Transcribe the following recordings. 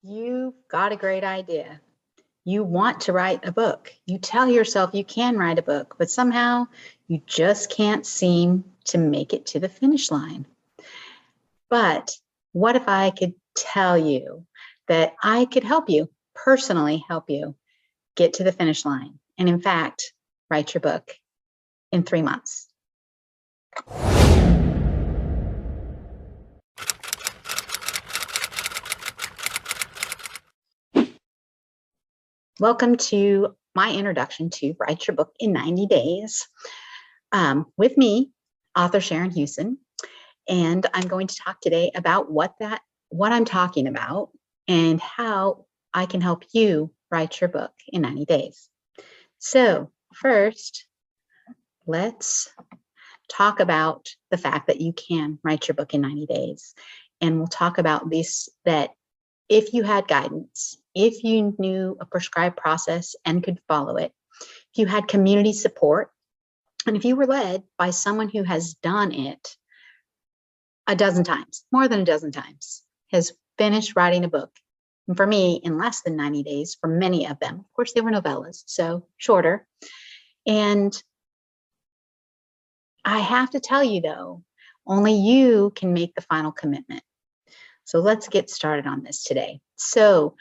You've got a great idea. You want to write a book. You tell yourself you can write a book, but somehow you just can't seem to make it to the finish line. But what if I could tell you that I could help you, personally help you get to the finish line? And in fact, write your book in 3 months. Welcome to my introduction to Write Your Book in 90 Days. With me, author Sharon Hughson, and I'm going to talk today about what I'm talking about and how I can help you write your book in 90 days. So first, let's talk about the fact that you can write your book in 90 days. And we'll talk about this, that if you had guidance, if you knew a prescribed process and could follow it, if you had community support, and if you were led by someone who has done it a dozen times, more than a dozen times, has finished writing a book. And for me, in less than 90 days, for many of them. Of course, they were novellas, so shorter. And I have to tell you, though, only you can make the final commitment. So let's get started on this today. So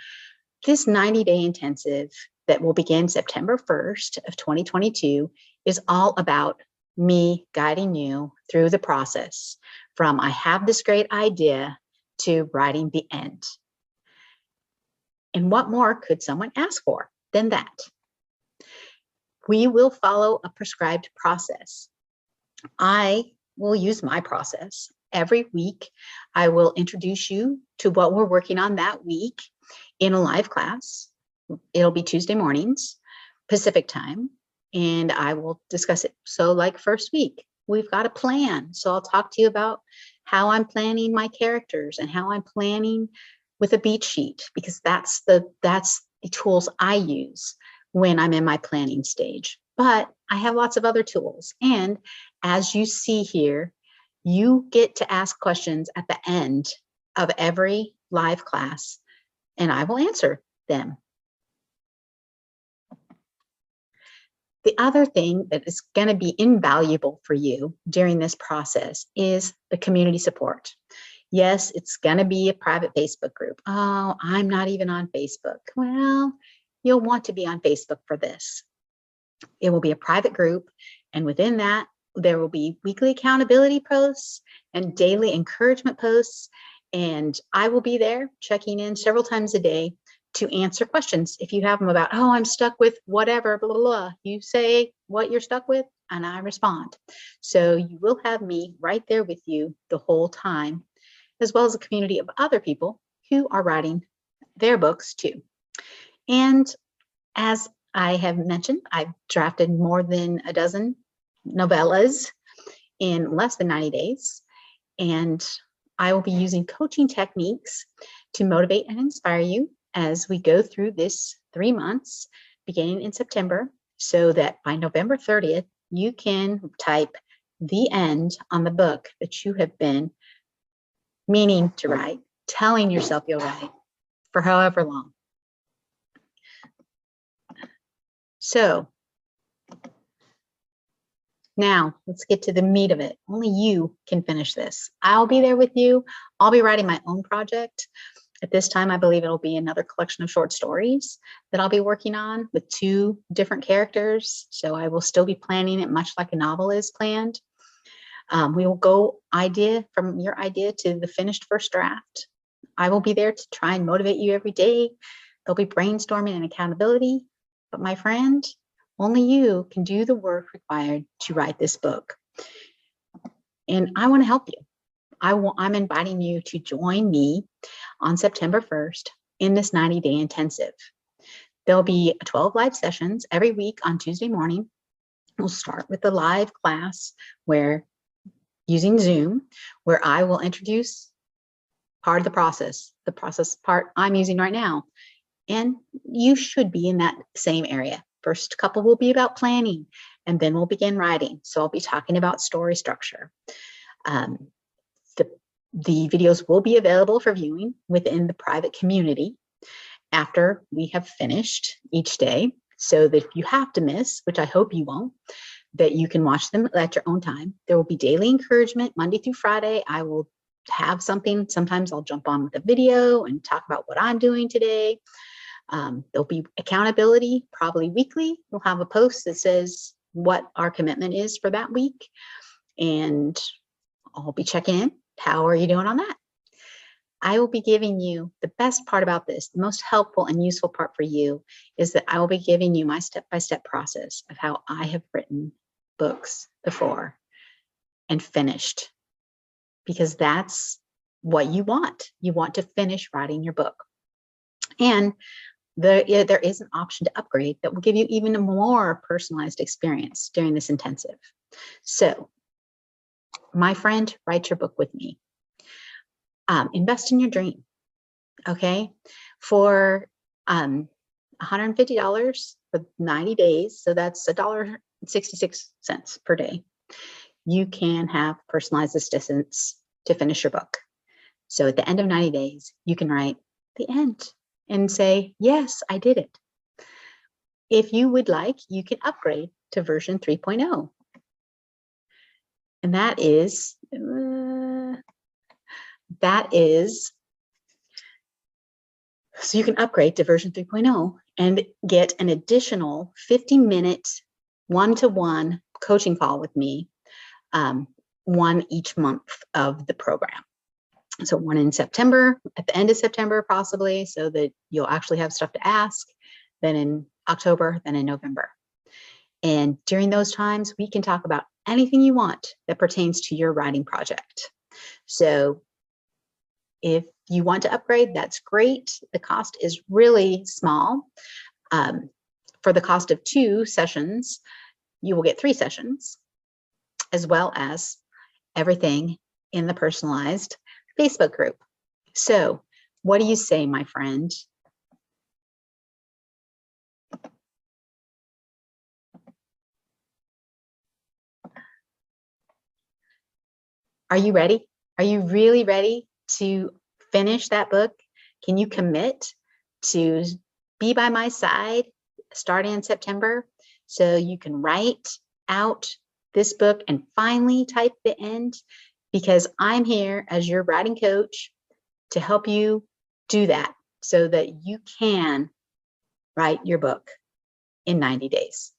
this 90-day intensive that will begin September 1st of 2022 is all about me guiding you through the process from I have this great idea to writing the end. And what more could someone ask for than that? We will follow a prescribed process. I will use my process. Every week, I will introduce you to what we're working on that week in a live class. It'll be Tuesday mornings, Pacific time, and I will discuss it. So like first week, we've got a plan. So I'll talk to you about how I'm planning my characters and how I'm planning with a beat sheet, because that's the tools I use when I'm in my planning stage. But I have lots of other tools. And as you see here, you get to ask questions at the end of every live class, and I will answer them. The other thing that is going to be invaluable for you during this process is the community support. Yes, it's going to be a private Facebook group. Oh, I'm not even on Facebook. Well, you'll want to be on Facebook for this. It will be a private group, and within that, there will be weekly accountability posts and daily encouragement posts, and I will be there checking in several times a day to answer questions. If you have them about, oh, I'm stuck with whatever, blah, blah, blah, you say what you're stuck with, and I respond. So you will have me right there with you the whole time, as well as a community of other people who are writing their books too. And as I have mentioned, I've drafted more than a dozen novellas in less than 90 days. And I will be using coaching techniques to motivate and inspire you as we go through this 3 months, beginning in September, so that by November 30th, you can type the end on the book that you have been meaning to write, telling yourself you'll write for however long. So now let's get to the meat of it. Only you can finish this. I'll be there with you. I'll be writing my own project. At this time, I believe it'll be another collection of short stories that I'll be working on with 2 different characters. So I will still be planning it much like a novel is planned. We will go from your idea to the finished first draft. I will be there to try and motivate you every day. There'll be brainstorming and accountability. But my friend, only you can do the work required to write this book. And I want to help you. I'm inviting you to join me on September 1st in this 90-day intensive. There'll be 12 live sessions every week on Tuesday morning. We'll start with the live class using Zoom, where I will introduce part of the process part I'm using right now. And you should be in that same area. First couple will be about planning, and then we'll begin writing. So I'll be talking about story structure. The videos will be available for viewing within the private community after we have finished each day, so that if you have to miss, which I hope you won't, that you can watch them at your own time. There will be daily encouragement Monday through Friday. I will have something. Sometimes I'll jump on with a video and talk about what I'm doing today. There'll be accountability, probably weekly. We'll have a post that says what our commitment is for that week. And I'll be checking in. How are you doing on that? I will be giving you the best part about this, the most helpful and useful part for you is that I will be giving you my step-by-step process of how I have written books before and finished, because that's what you want. You want to finish writing your book. And there is an option to upgrade that will give you even a more personalized experience during this intensive. So, my friend, write your book with me. Invest in your dream, okay? For $150 for 90 days, so that's $1.66 per day, you can have personalized assistance to finish your book. So at the end of 90 days, you can write the end and say, yes, I did it. If you would like, you can upgrade to version 3.0. And that is, so you can upgrade to version 3.0 and get an additional 50-minute one-to-one coaching call with me, one each month of the program. So one in September, at the end of September possibly, so that you'll actually have stuff to ask, then in October, then in November. And during those times, we can talk about anything you want that pertains to your writing project. So if you want to upgrade, that's great. The cost is really small. For the cost of 2 sessions, you will get 3 sessions, as well as everything in the personalized Facebook group. So what do you say, my friend? Are you ready? Are you really ready to finish that book? Can you commit to be by my side starting in September so you can write out this book and finally type the end? Because I'm here as your writing coach to help you do that so that you can write your book in 90 days.